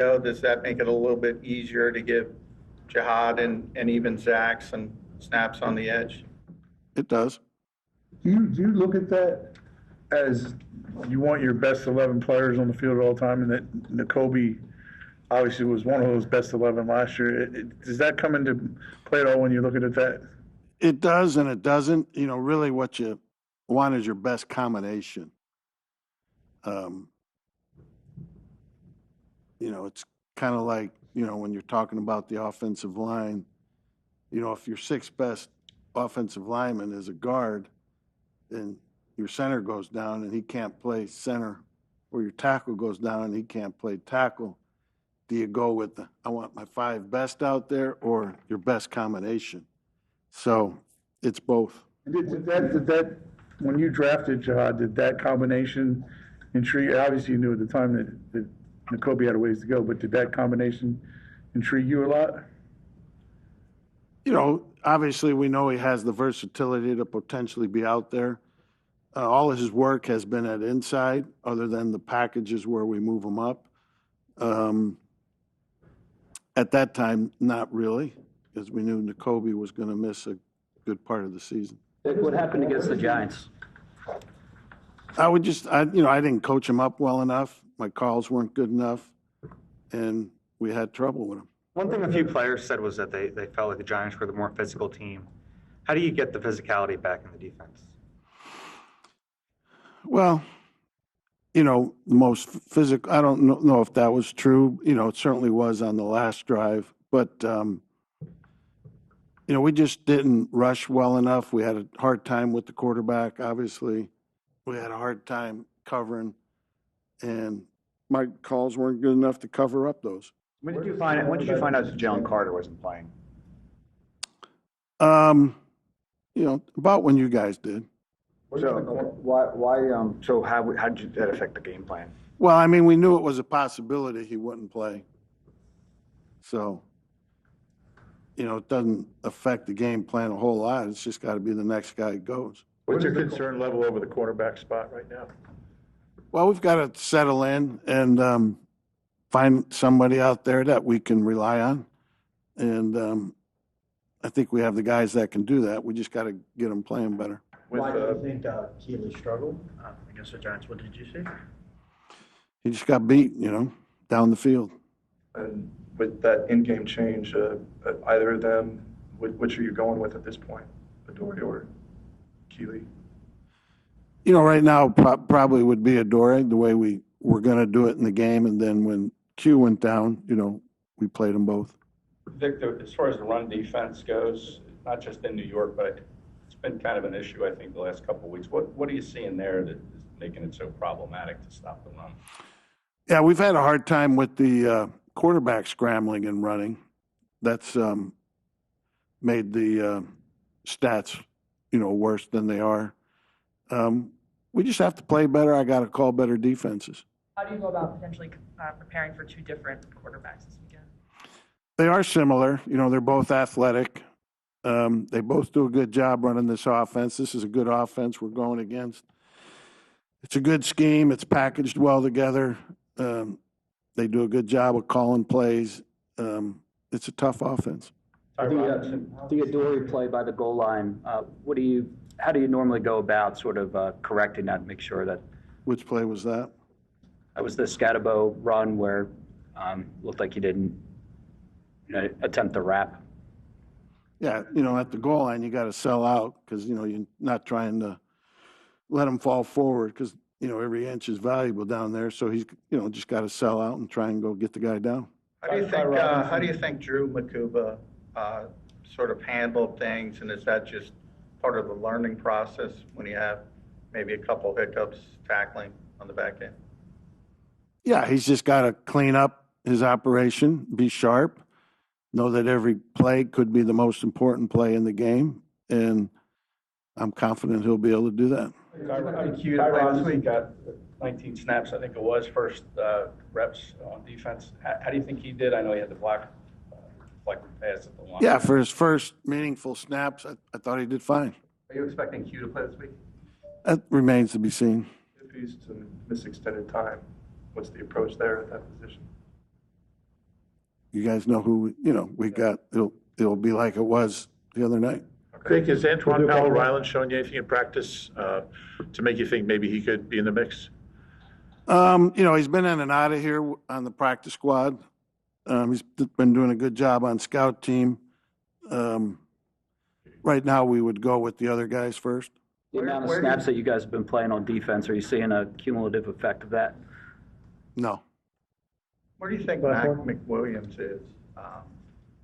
Does that make it a little bit easier to give Jihad and even Zach some snaps on the edge? It does. Do you look at that as you want your best 11 players on the field at all time, and that Nakobe obviously was one of those best 11 last year? Does that come into play at all when you look at it that? It does and it doesn't. Really what you want is your best combination. It's kind of like, when you're talking about the offensive line, if your sixth best offensive lineman is a guard and your center goes down and he can't play center, or your tackle goes down and he can't play tackle, do you go with I want my five best out there, or your best combination? So it's both. Did that when you drafted Jihad, did that combination intrigue? Obviously, you knew at the time that Nakobe had a ways to go, but did that combination intrigue you a lot? Obviously we know he has the versatility to potentially be out there. All of his work has been at inside, other than the packages where we move him up. At that time, not really, because we knew Nakobe was going to miss a good part of the season. What happened against the Giants? I didn't coach him up well enough. My calls weren't good enough, and we had trouble with him. One thing a few players said was that they felt like the Giants were the more physical team. How do you get the physicality back in the defense? Well, the most physical, I don't know if that was true. It certainly was on the last drive, but, we just didn't rush well enough. We had a hard time with the quarterback, obviously. We had a hard time covering, and my calls weren't good enough to cover up those. When did you find out that Jalen Carter wasn't playing? About when you guys did. So how did that affect the game plan? Well, we knew it was a possibility he wouldn't play. So, it doesn't affect the game plan a whole lot. It's just got to be the next guy who goes. What's your concern level over the quarterback spot right now? Well, we've got to settle in and find somebody out there that we can rely on. And I think we have the guys that can do that. We just got to get them playing better. Why do you think Keeley struggled against the Giants? What did you see? He just got beat, down the field. And with that in-game change, either of them, which are you going with at this point, Adore or Keeley? Right now probably would be Adore, the way we were going to do it in the game. And then when Q went down, we played them both. Victor, as far as the run defense goes, not just in New York, but it's been kind of an issue, I think, the last couple of weeks. What are you seeing there that is making it so problematic to stop the run? Yeah, we've had a hard time with the quarterback scrambling and running. That's made the stats, worse than they are. We just have to play better. I got to call better defenses. How do you go about potentially preparing for two different quarterbacks this weekend? They are similar. They're both athletic. They both do a good job running this offense. This is a good offense we're going against. It's a good scheme. It's packaged well together. They do a good job of calling plays. It's a tough offense. The Adore play by the goal line, how do you normally go about sort of correcting that, make sure that? Which play was that? That was the Scatabo run where looked like you didn't attempt to wrap. Yeah, at the goal line, you got to sell out because, you're not trying to let him fall forward because, every inch is valuable down there. So he's, just got to sell out and try and go get the guy down. How do you think Drew Makuba sort of handled things, and is that just part of the learning process when you have maybe a couple hiccups tackling on the back end? Yeah, he's just got to clean up his operation, be sharp, know that every play could be the most important play in the game, and I'm confident he'll be able to do that. Tyrod got 19 snaps, I think it was, first reps on defense. How do you think he did? I know he had the block pass at the line. Yeah, for his first meaningful snaps, I thought he did fine. Are you expecting Q to play this week? That remains to be seen. If he's to miss extended time, what's the approach there at that position? you guys know who, we got. It'll be like it was the other night. Vic, has Antoine Powell-Ryland shown you anything in practice to make you think maybe he could be in the mix? He's been in and out of here on the practice squad. He's been doing a good job on scout team. Right now, we would go with the other guys first. The amount of snaps that you guys have been playing on defense, are you seeing a cumulative effect of that? No. Where do you think Mac McWilliams is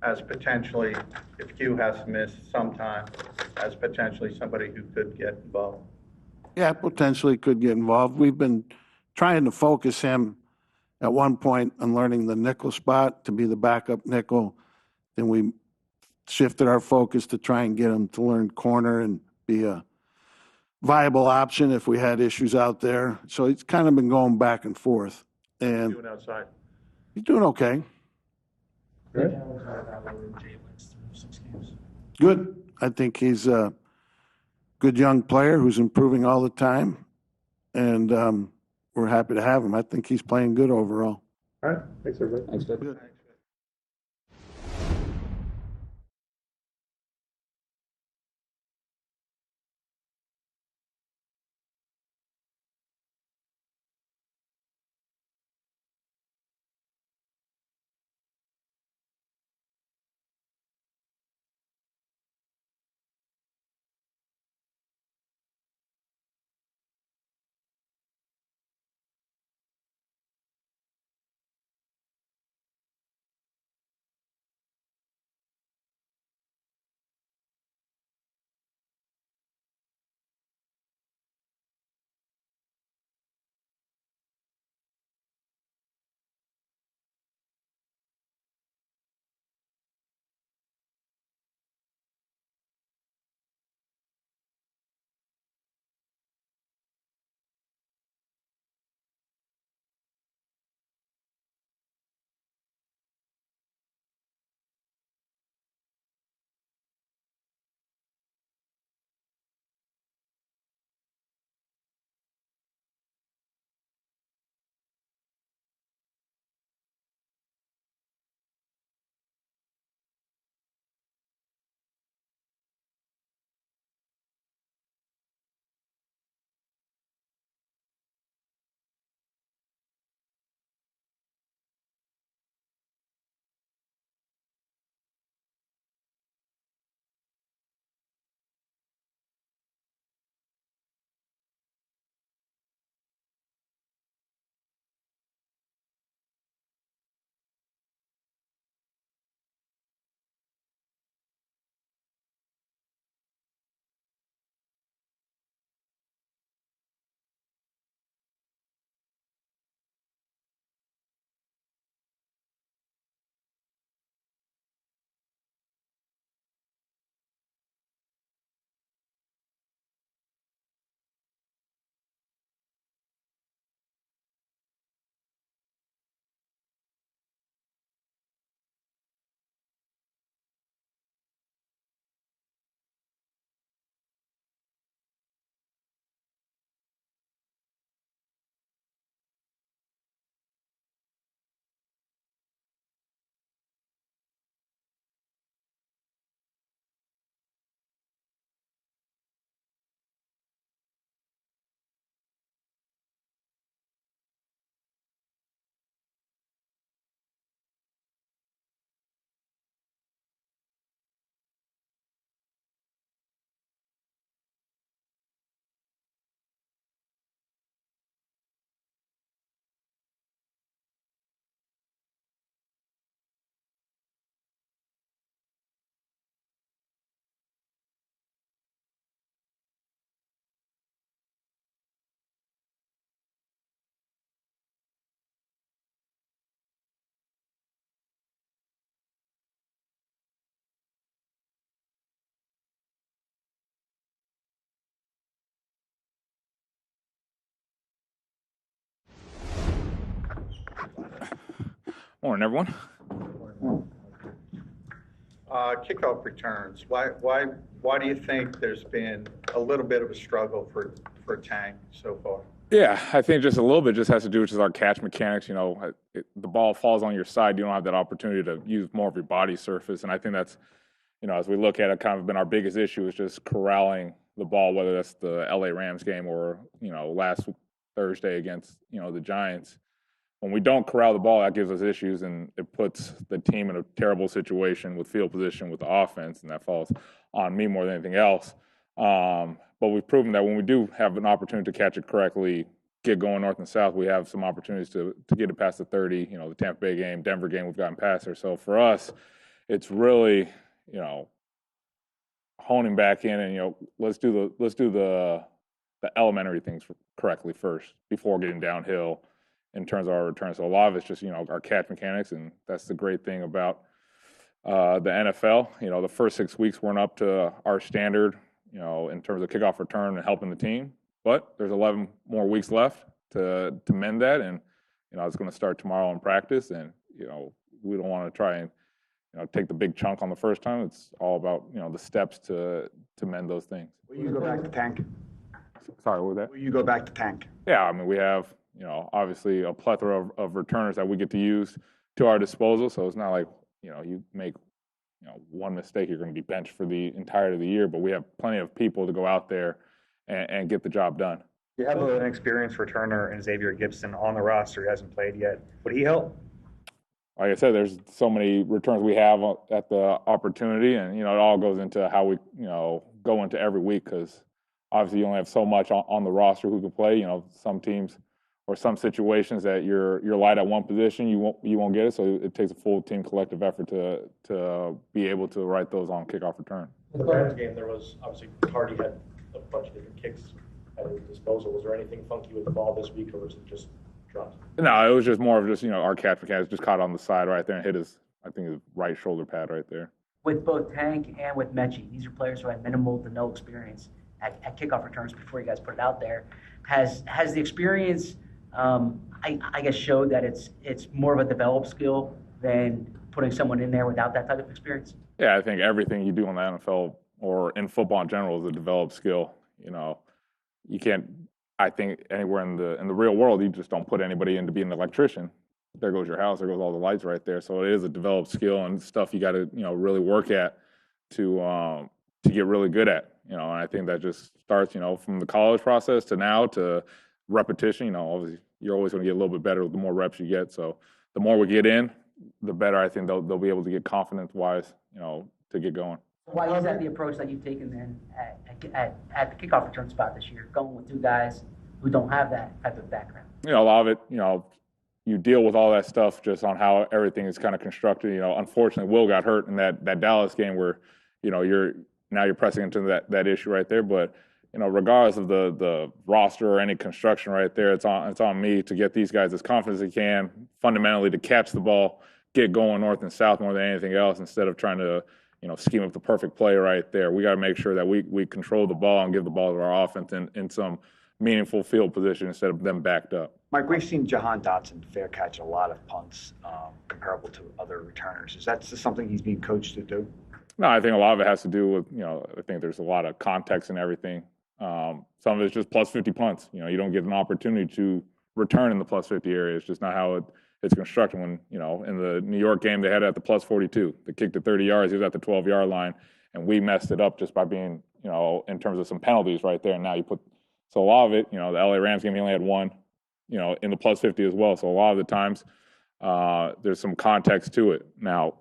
as potentially, if Q has to miss sometime, as potentially somebody who could get involved? Yeah, potentially could get involved. We've been trying to focus him at one point on learning the nickel spot to be the backup nickel. Then we shifted our focus to try and get him to learn corner and be a viable option if we had issues out there. So it's kind of been going back and forth. And Doing outside. he's doing okay. Good. Good. I think he's a good young player who's improving all the time. And we're happy to have him. I think he's playing good overall. All right. Thanks, everybody. Thanks, Vic. Good. Morning, everyone. Kickoff returns. Why do you think there's been a little bit of a struggle for Tank so far? Yeah, I think just a little bit just has to do with just our catch mechanics. The ball falls on your side, you don't have that opportunity to use more of your body surface, and I think that's, as we look at it, kind of been our biggest issue is just corralling the ball, whether that's the LA Rams game or last Thursday against the Giants. When we don't corral the ball, that gives us issues, and it puts the team in a terrible situation with field position with the offense, and that falls on me more than anything else. But we've proven that when we do have an opportunity to catch it correctly, get going north and south, we have some opportunities to get it past the 30. The Tampa Bay game, Denver game, we've gotten past there. So for us, it's really, honing back in and let's do the elementary things correctly first before getting downhill in terms of our return. So a lot of it's just our catch mechanics, and that's the great thing about the NFL. The first 6 weeks weren't up to our standard, in terms of kickoff return and helping the team. But there's 11 more weeks left to mend that, and it's going to start tomorrow in practice. And we don't want to try and take the big chunk on the first time. It's all about the steps to mend those things. Will you go back to tank? Sorry, what was that? Will you go back to tank? Yeah, I mean we have obviously a plethora of returners that we get to use to our disposal. So it's not like you make one mistake, you're going to be benched for the entirety of the year. But we have plenty of people to go out there and get the job done. You have an experienced returner in Xavier Gibson on the roster. He hasn't played yet. Would he help? Like I said, there's so many returns we have at the opportunity, and it all goes into how we go into every week, because obviously you only have so much on the roster who can play. Some teams or some situations that you're light at one position, you won't get it. So it takes a full team collective effort to be able to write those on kickoff return. In the Rams game, there was obviously Hardy had a bunch of different kicks at his disposal. Was there anything funky with the ball this week, or was it just dropped? No, it was just more of just our catch mechanics just caught on the side right there and hit his right shoulder pad right there. With both Tank and with Mechie, these are players who had minimal to no experience at kickoff returns before you guys put it out there. Has the experience, I guess, showed that it's more of a developed skill than putting someone in there without that type of experience? Yeah, I think everything you do in the NFL or in football in general is a developed skill. You can't. I think anywhere in the real world, you just don't put anybody in to be an electrician. There goes your house. There goes all the lights right there. So it is a developed skill and stuff you got to really work at to get really good at. And I think that just starts from the college process to now to repetition. Obviously you're always going to get a little bit better the more reps you get. So the more we get in, the better I think they'll be able to get confidence wise, to get going. Why is that the approach that you've taken then at the kickoff return spot this year, going with two guys who don't have that type of background? A lot of it, you deal with all that stuff just on how everything is kind of constructed. Unfortunately, Will got hurt in that Dallas game where, you're pressing into that issue right there. But, regardless of the roster or any construction right there, it's on me to get these guys as confident as they can, fundamentally to catch the ball, get going north and south more than anything else, instead of trying to scheme up the perfect play right there. We got to make sure that we control the ball and give the ball to our offense in some meaningful field position instead of them backed up. Mike, we've seen Jahan Dotson fair catch a lot of punts comparable to other returners. Is that just something he's being coached to do? No, I think a lot of it has to do with, I think there's a lot of context and everything. Some of it's just plus 50 punts. You don't get an opportunity to return in the plus 50 area. It's just not how it's constructed. When, in the New York game, they had it at the plus 42. They kicked it 30 yards. He was at the 12-yard line, and we messed it up just by being, in terms of some penalties right there. And now so a lot of it, the LA Rams game, he only had one, in the plus 50 as well. So a lot of the times there's some context to it. Now,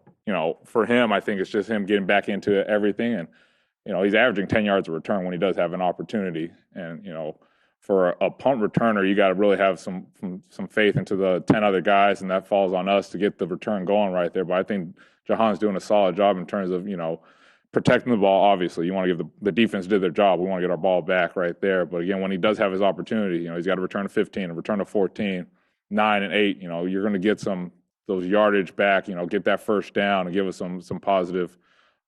for him, I think it's just him getting back into everything. And, he's averaging 10 yards of return when he does have an opportunity. And, for a punt returner, you got to really have some faith into the 10 other guys, and that falls on us to get the return going right there. But I think Jahan's doing a solid job in terms of, protecting the ball. Obviously, you want to give the defense did their job. We want to get our ball back right there. But again, when he does have his opportunity, he's got to return to 15, a return to 14, 9 and 8. You're going to get those yardage back. Get that first down and give us some positive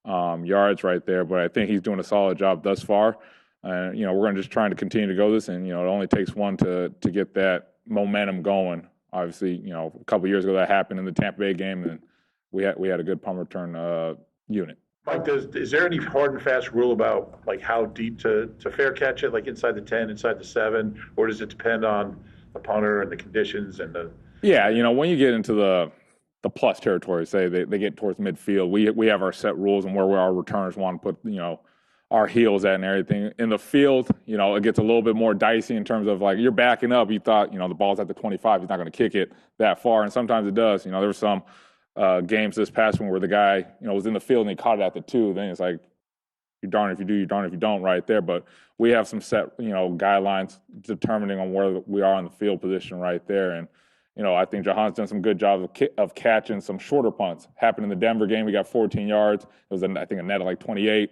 yards right there. But I think he's doing a solid job thus far. And we're going to just trying to continue to go this, and it only takes one to get that momentum going. Obviously, a couple of years ago that happened in the Tampa Bay game, and we had a good punt return unit. Mike, is there any hard and fast rule about like how deep to fair catch it, like inside the 10, inside the 7, or does it depend on the punter and the conditions and the? Yeah, when you get into the plus territory, say they get towards midfield, we have our set rules and where our returners want to put, our heels at and everything. In the field, it gets a little bit more dicey in terms of like you're backing up. You thought, the ball's at the 25. He's not going to kick it that far. And sometimes it does. There were some games this past one where the guy, was in the field and he caught it at the 2. Then it's like, you're darn if you do, you're darn if you don't right there. But we have some set, guidelines determining on where we are in the field position right there. And, I think Jahan's done some good job of catching some shorter punts. Happened in the Denver game. We got 14 yards. It was, I think, a net of like 28.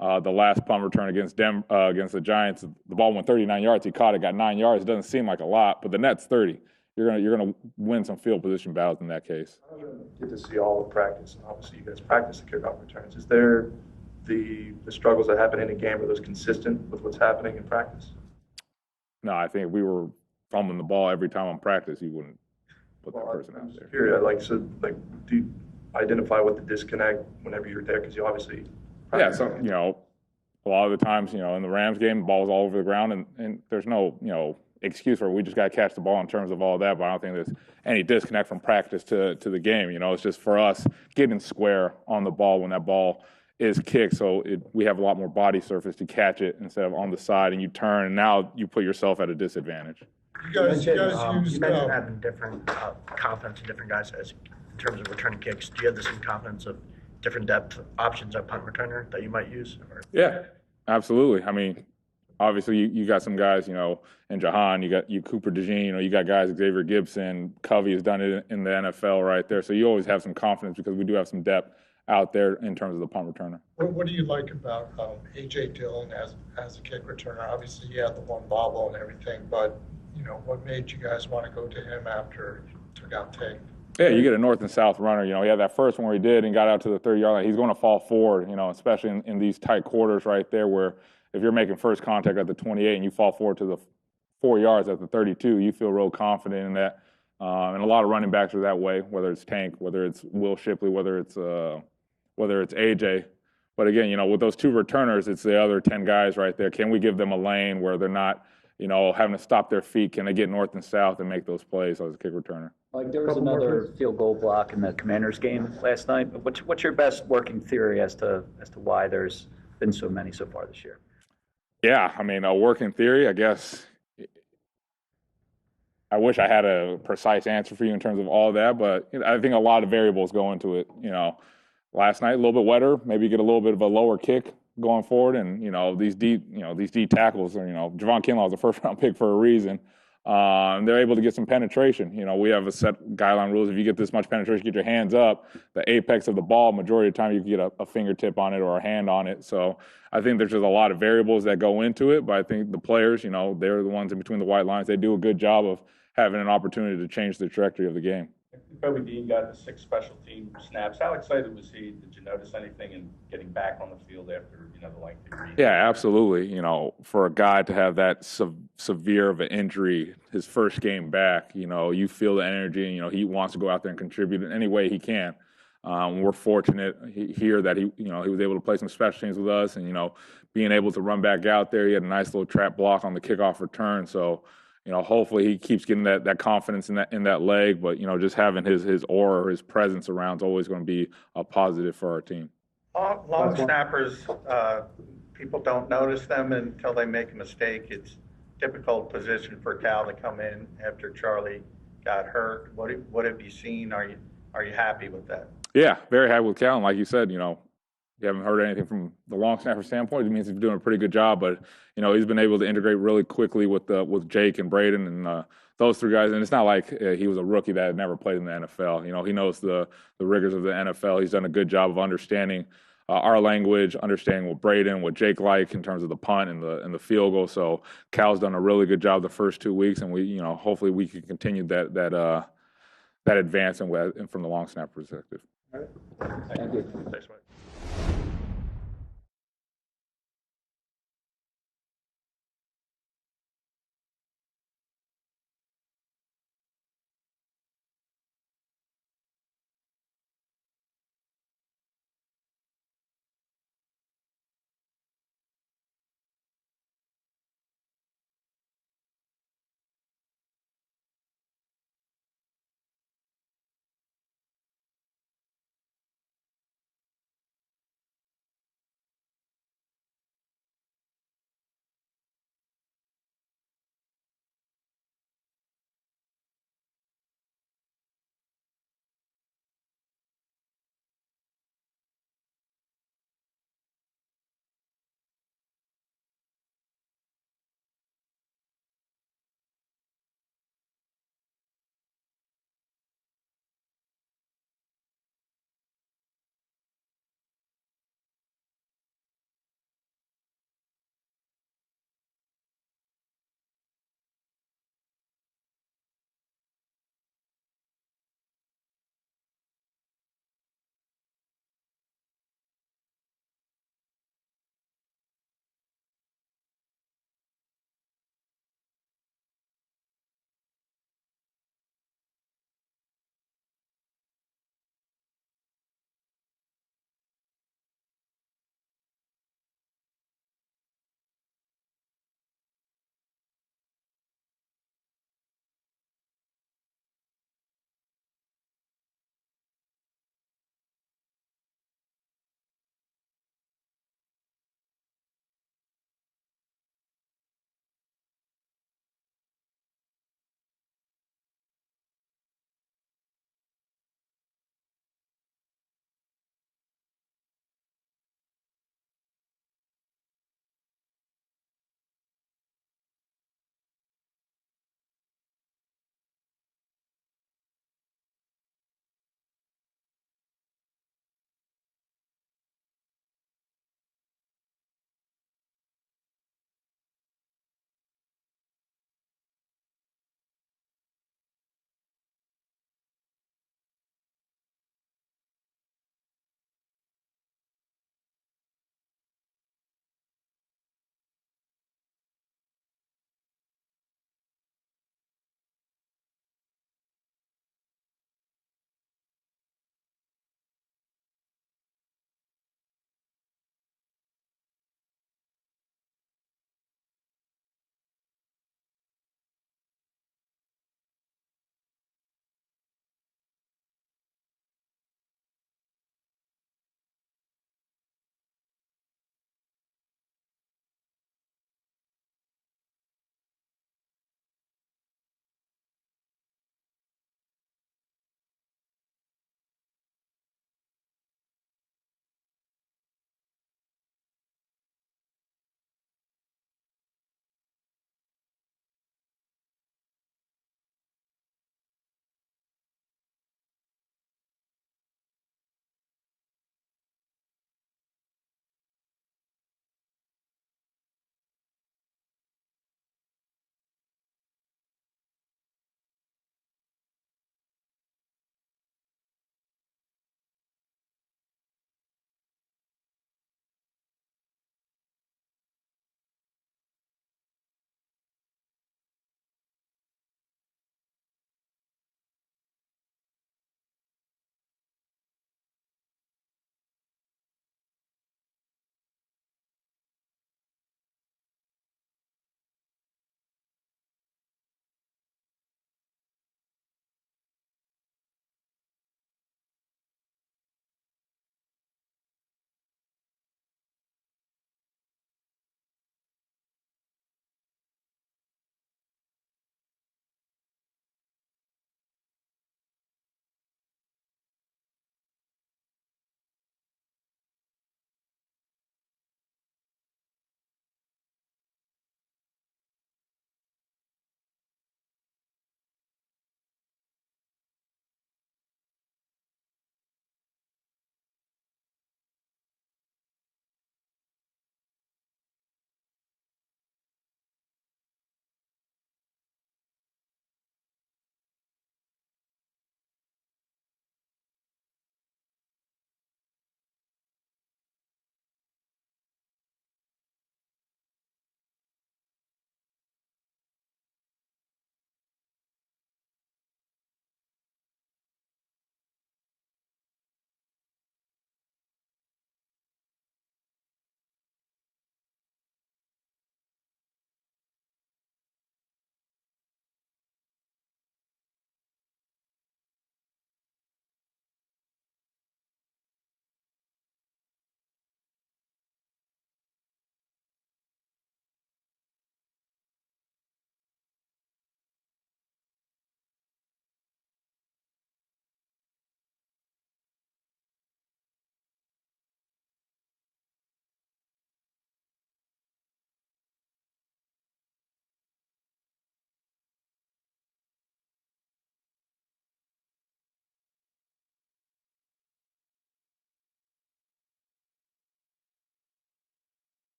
The last punt return against the Giants, the ball went 39 yards. He caught it, got 9 yards. It doesn't seem like a lot, but the net's 30. You're gonna win some field position battles in that case. I don't get to see all of practice, and obviously you guys practice the kickoff returns. Is there the struggles that happen in a game, are those consistent with what's happening in practice? No, I think if we were fumbling the ball every time on practice, you wouldn't put that person out there. Curious, do you identify what the disconnect whenever you're there? Because you obviously yeah, so a lot of the times, in the Rams game, the ball's all over the ground, and there's no, excuse for it. We just got to catch the ball in terms of all that. But I don't think there's any disconnect from practice to the game. It's just for us getting square on the ball when that ball is kicked. So we have a lot more body surface to catch it instead of on the side, and you turn, and now you put yourself at a disadvantage. You mentioned having different confidence in different guys in terms of returning kicks. Do you have the same confidence of different depth options at punt returner that you might use? Or? Yeah, absolutely. I mean, obviously you got some guys, in Jahan, you got Cooper DeJean, you got guys, Xavier Gibson, Covey has done it in the NFL right there. So you always have some confidence because we do have some depth out there in terms of the punt returner. What do you like about A.J. Dillon as a kick returner? Obviously, he had the one bobble and everything, but, what made you guys want to go to him after he took out Tate? Yeah, you get a north and south runner. He had that first one where he did and got out to the 30-yard line. He's going to fall forward, especially in these tight quarters right there where if you're making first contact at the 28 and you fall forward to the 4 yards at the 32, you feel real confident in that. And a lot of running backs are that way, whether it's Tank, whether it's Will Shipley, whether it's AJ. But again, with those two returners, it's the other 10 guys right there. Can we give them a lane where they're not, having to stop their feet? Can they get north and south and make those plays as a kick returner? Like there was another field goal block in the Commanders game last night. But what's your best working theory as to why there's been so many so far this year? Yeah, I mean, a working theory, I guess. I wish I had a precise answer for you in terms of all that, but I think a lot of variables go into it. Last night a little bit wetter, maybe get a little bit of a lower kick going forward, and these D tackles are Javon Kinlaw is a first round pick for a reason. They're able to get some penetration. We have a set guideline rules. If you get this much penetration, get your hands up, the apex of the ball, majority of the time you can get a fingertip on it or a hand on it. So I think there's just a lot of variables that go into it, but I think the players, they're the ones in between the white lines. They do a good job of having an opportunity to change the trajectory of the game. Kobe Dean got the 6 special team snaps. How excited was he? Did you notice anything in getting back on the field after, the lengthy read? Yeah, absolutely. For a guy to have that severe of an injury, his first game back, you feel the energy, and, he wants to go out there and contribute in any way he can. We're fortunate here that he was able to play some special teams with us and, being able to run back out there. He had a nice little trap block on the kickoff return. So, hopefully he keeps getting that confidence in that leg, but, just having his aura or his presence around is always going to be a positive for our team. Long snappers, people don't notice them until they make a mistake. It's difficult position for Cal to come in after Charlie got hurt. What have you seen? Are you happy with that? Yeah, very happy with Cal. And like you said, you haven't heard anything from the long snapper standpoint. It means he's doing a pretty good job, but he's been able to integrate really quickly with Jake and Braden and those 3 guys. And it's not like he was a rookie that had never played in the NFL. He knows the rigors of the NFL. He's done a good job of understanding our language, understanding what Braden, what Jake like in terms of the punt and the field goal. So Cal's done a really good job the first 2 weeks, and we hopefully we can continue that advance and from the long snapper perspective. Thank you. Thanks, Mike.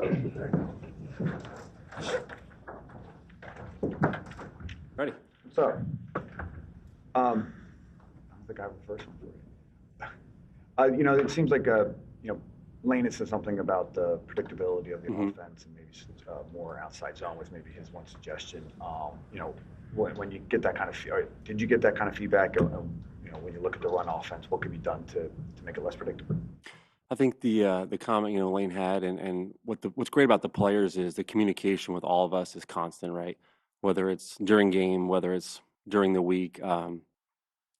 Ready. What's up? I'm the guy with the first one for you. It seems like, Lane had said something about the predictability of the offense and maybe more outside zone was maybe his one suggestion. When you get that kind of, did you get that kind of feedback? When you look at the run offense, what can be done to make it less predictable? I think the comment Lane had and what's great about the players is the communication with all of us is constant, right? Whether it's during game, whether it's during the week,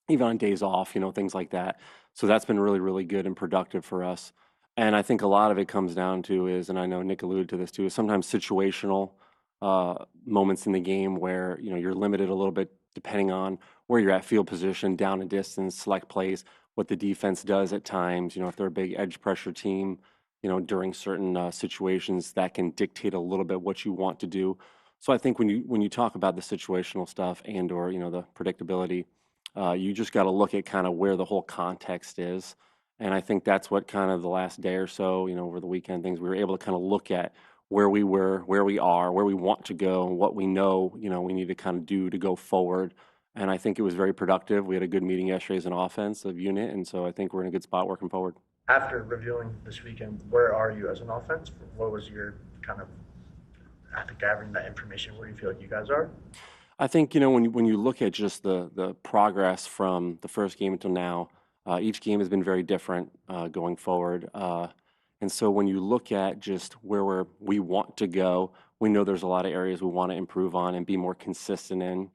even on days off, things like that. So that's been really, really good and productive for us. And I think a lot of it comes down to is, and I know Nick alluded to this too, is sometimes situational moments in the game where you're limited a little bit depending on where you're at field position, down and distance, select plays, what the defense does at times. If they're a big edge pressure team, during certain situations that can dictate a little bit what you want to do. So I think when you talk about the situational stuff and or the predictability, you just got to look at kind of where the whole context is. And I think that's what kind of the last day or so, over the weekend things, we were able to kind of look at where we were, where we are, where we want to go, and what we know, we need to kind of do to go forward. And I think it was very productive. We had a good meeting yesterday as an offensive unit, and so I think we're in a good spot working forward. After reviewing this weekend, where are you as an offense? What was your kind of, after gathering that information, where do you feel like you guys are? I think, when you look at just the progress from the first game until now, each game has been very different going forward. And so when you look at just where we want to go, we know there's a lot of areas we want to improve on and be more consistent in.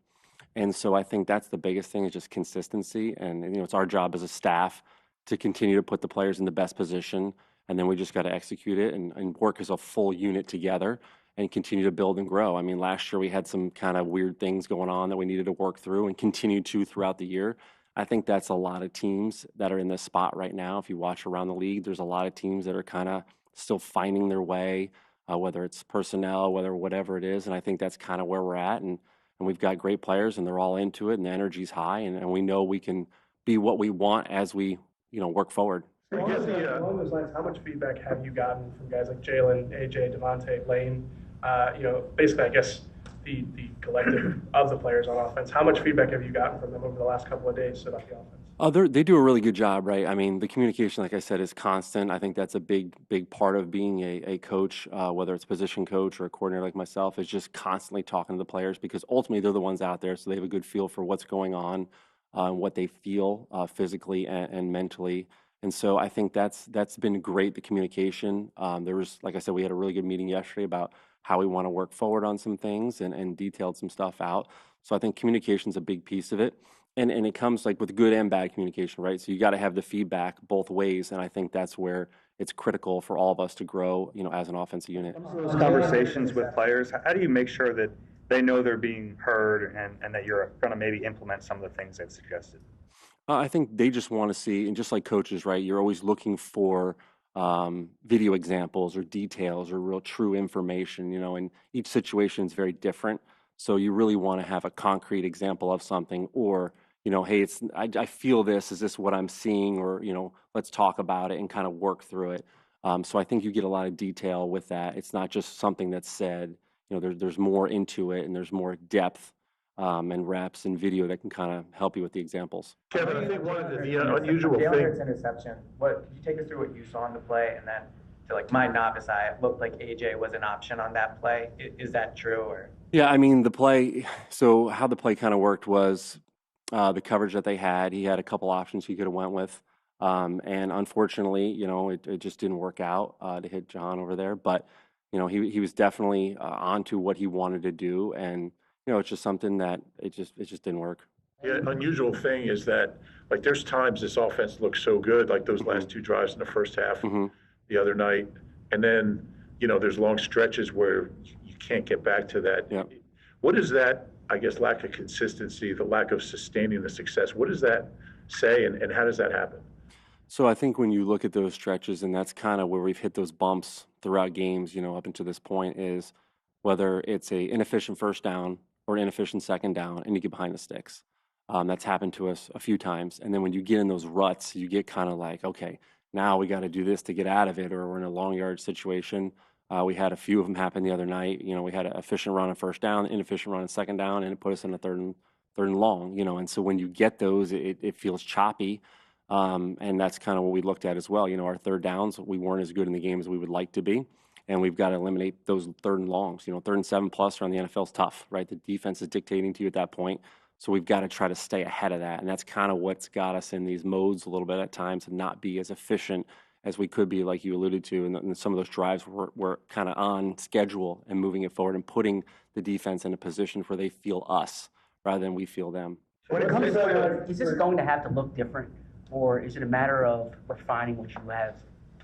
And so I think that's the biggest thing is just consistency. And it's our job as a staff to continue to put the players in the best position. And then we just got to execute it and work as a full unit together and continue to build and grow. I mean, last year we had some kind of weird things going on that we needed to work through and continue to throughout the year. I think that's a lot of teams that are in this spot right now. If you watch around the league, there's a lot of teams that are kind of still finding their way, whether it's personnel, whatever it is. And I think that's kind of where we're at. And we've got great players and they're all into it and the energy's high. And we know we can be what we want as we, work forward. Along those lines, how much feedback have you gotten from guys like Jalen, AJ, Devontae, Lane? Basically, I guess the collective of the players on offense. How much feedback have you gotten from them over the last couple of days about the offense? They do a really good job, right? I mean, the communication, like I said, is constant. I think that's a big part of being a coach, whether it's a position coach or a coordinator like myself, is just constantly talking to the players because ultimately they're the ones out there, so they have a good feel for what's going on, what they feel physically and mentally. And so I think that's been great, the communication. There was, like I said, we had a really good meeting yesterday about how we want to work forward on some things and detailed some stuff out. So I think communication's a big piece of it. And it comes like with good and bad communication, right? So you got to have the feedback both ways. And I think that's where it's critical for all of us to grow, as an offensive unit. Those conversations with players, how do you make sure that they know they're being heard and that you're going to maybe implement some of the things they've suggested? I think they just want to see, and just like coaches, right? You're always looking for video examples or details or real true information, and each situation is very different. So you really want to have a concrete example of something or, hey, I feel this, is this what I'm seeing? Or, let's talk about it and kind of work through it. So I think you get a lot of detail with that. It's not just something that's said, there's more into it and there's more depth and reps and video that can kind of help you with the examples. Kevin, I think one of the unusual Jalen things. Hurts interception. What could you take us through what you saw in the play, and then to like my novice eye, it looked like AJ was an option on that play. Is that true or? Yeah, I mean the play. So how the play kind of worked was the coverage that they had. He had a couple options he could have went with, and unfortunately, it just didn't work out to hit John over there. But he was definitely onto what he wanted to do, and it's just something that it just didn't work. Yeah, unusual thing is that, like, there's times this offense looks so good, like those last two drives in the first half the other night, and then, there's long stretches where you can't get back to that. Yep. What is that, I guess, lack of consistency, the lack of sustaining the success, what does that say, and how does that happen? So I think when you look at those stretches, and that's kind of where we've hit those bumps throughout games, up until this point, is whether it's a inefficient first down or inefficient second down, and you get behind the sticks. That's happened to us a few times. And then when you get in those ruts, you get kind of like, okay, now we got to do this to get out of it, or we're in a long yard situation. We had a few of them happen the other night. We had an efficient run on first down, inefficient run on second down, and it put us in a third and long. And so when you get those, it feels choppy. And that's kind of what we looked at as well. Our third downs, we weren't as good in the game as we would like to be. And we've got to eliminate those third and longs. Third and 7+ around the NFL is tough, right? The defense is dictating to you at that point. So we've got to try to stay ahead of that. And that's kind of what's got us in these modes a little bit at times and not be as efficient as we could be, like you alluded to. And some of those drives were kind of on schedule and moving it forward and putting the defense in a position where they feel us rather than we feel them. When it comes to, is this going to have to look different, or is it a matter of refining what you have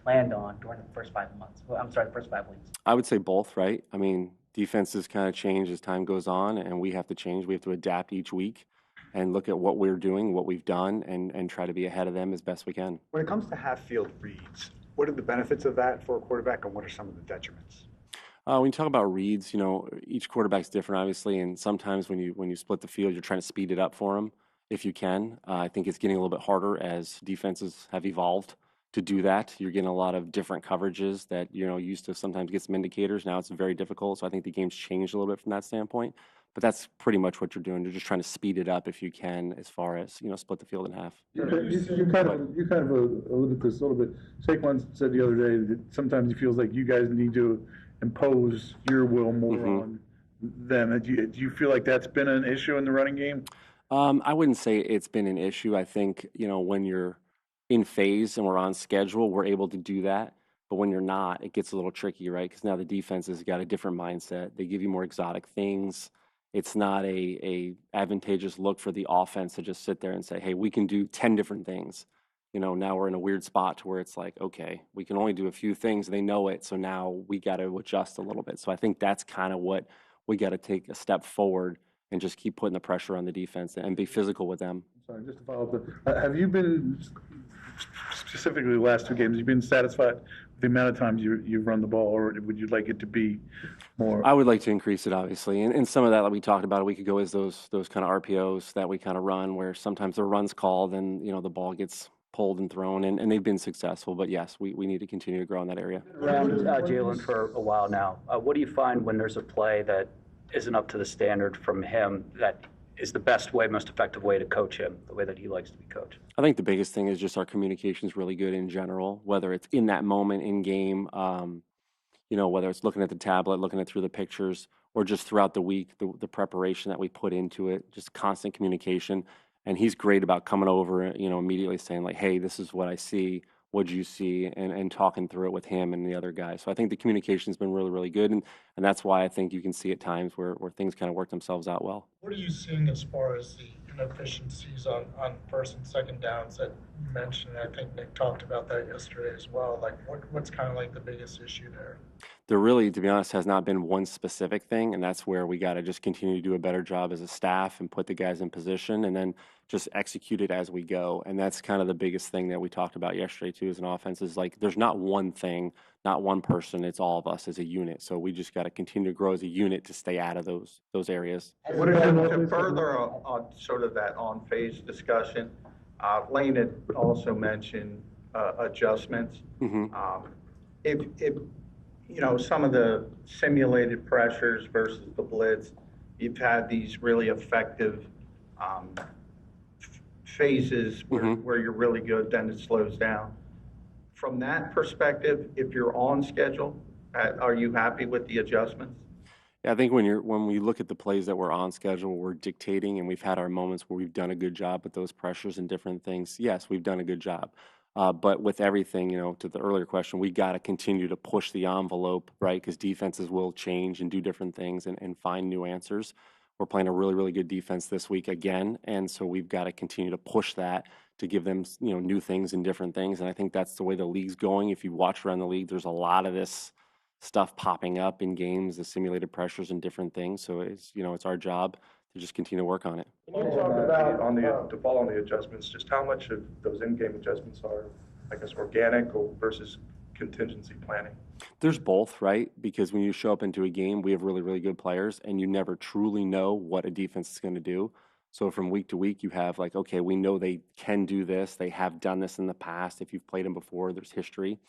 planned on during the first 5 months? Well, I'm sorry, the first 5 weeks. I would say both, right? I mean, defenses kind of change as time goes on, and we have to change. We have to adapt each week and look at what we're doing, what we've done, and try to be ahead of them as best we can. When it comes to half-field reads, what are the benefits of that for a quarterback, and what are some of the detriments? When you talk about reads, each quarterback's different, obviously, and sometimes when you split the field, you're trying to speed it up for them if you can. I think it's getting a little bit harder as defenses have evolved to do that. You're getting a lot of different coverages that used to sometimes get some indicators. Now it's very difficult, so I think the game's changed a little bit from that standpoint. But that's pretty much what you're doing. You're just trying to speed it up if you can, as far as split the field in half. You kind of alluded to this a little bit. Saquon said the other day that sometimes he feels like you guys need to impose your will more on them. Do you feel like that's been an issue in the running game? I wouldn't say it's been an issue. I think when you're in phase and we're on schedule, we're able to do that. But when you're not, it gets a little tricky, right? Because now the defense has got a different mindset. They give you more exotic things. It's not a advantageous look for the offense to just sit there and say, hey, we can do 10 different things. Now we're in a weird spot to where it's like, okay, we can only do a few things. They know it. So now we got to adjust a little bit. So I think that's kind of what we got to take a step forward and just keep putting the pressure on the defense and be physical with them. Sorry, just to follow up, have you been, specifically the last 2 games, you've been satisfied with the amount of times you've run the ball, or would you like it to be more? I would like to increase it, obviously. And some of that, like we talked about a week ago, is those kind of RPOs that we kind of run where sometimes the run's called and, the ball gets pulled and thrown, and they've been successful. But yes, we need to continue to grow in that area. Around Jalen for a while now, what do you find when there's a play that isn't up to the standard from him that is the best way, most effective way to coach him, the way that he likes to be coached? I think the biggest thing is just our communication is really good in general, whether it's in that moment in game, whether it's looking at the tablet, looking at through the pictures, or just throughout the week, the preparation that we put into it, just constant communication. And he's great about coming over, immediately saying like, hey, this is what I see. What do you see? And talking through it with him and the other guys. So I think the communication's been really, really good. And that's why I think you can see at times where things kind of work themselves out well. What are you seeing as far as the inefficiencies on first and second downs that you mentioned? I think Nick talked about that yesterday as well. Like what's kind of like the biggest issue there? There really, to be honest, has not been one specific thing, and that's where we got to just continue to do a better job as a staff and put the guys in position and then just execute it as we go. And that's kind of the biggest thing that we talked about yesterday too as an offense is like there's not one thing, not one person, it's all of us as a unit. So we just got to continue to grow as a unit to stay out of those areas. To further on sort of that on-phase discussion, Lane had also mentioned adjustments. If some of the simulated pressures versus the blitz, you've had these really effective phases where you're really good, then it slows down. From that perspective, if you're on schedule, are you happy with the adjustments? Yeah, I think when we look at the plays that we're on schedule, we're dictating, and we've had our moments where we've done a good job with those pressures and different things. Yes, we've done a good job. But with everything, to the earlier question, we got to continue to push the envelope, right? Because defenses will change and do different things and find new answers. We're playing a really, really good defense this week again, and so we've got to continue to push that to give them, new things and different things. And I think that's the way the league's going. If you watch around the league, there's a lot of this stuff popping up in games, the simulated pressures and different things. So it's our job to just continue to work on it. Can you talk about to follow on the adjustments, just how much of those in-game adjustments are, I guess, organic versus contingency planning? There's both, right? Because when you show up into a game, we have really, really good players, and you never truly know what a defense is going to do. So from week to week, you have like, okay, we know they can do this. They have done this in the past. If you've played them before, there's history.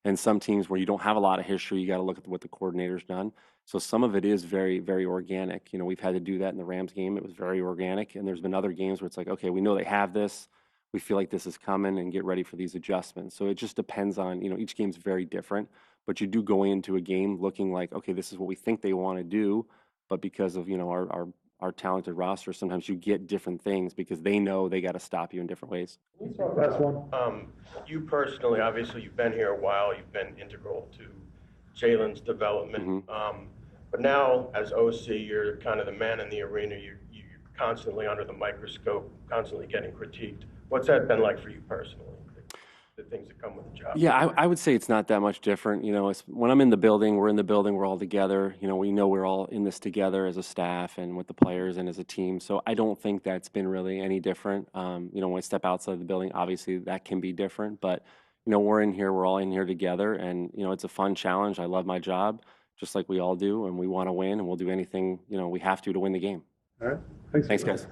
And some teams where you don't have a lot of history, you got to look at what the coordinator's done. So some of it is very, very organic. You know, we've had to do that in the Rams game. It was very organic. And there's been other games where it's like, okay, we know they have this. We feel like this is coming and get ready for these adjustments. So it just depends on, you know, each game's very different. But you do go into a game looking like, okay, this is what we think they want to do. But because of, you know, our talented roster, sometimes you get different things because they know they got to stop you in different ways. Last one. You personally, obviously, you've been here a while. You've been integral to Jalen's development. But now, as OC, you're kind of the man in the arena. You're constantly under the microscope, constantly getting critiqued. What's that been like for you personally? The things that come with the job. Yeah, I would say it's not that much different. You know, when I'm in the building, we're in the building, we're all together. You know, we know we're all in this together as a staff and with the players and as a team. So I don't think that's been really any different. You know, when I step outside the building, obviously that can be different. But, you know, we're in here, we're all in here together. And, you know, it's a fun challenge. I love my job, just like we all do. And we want to win, and we'll do anything, you know, we have to win the game. All right. Thanks, guys.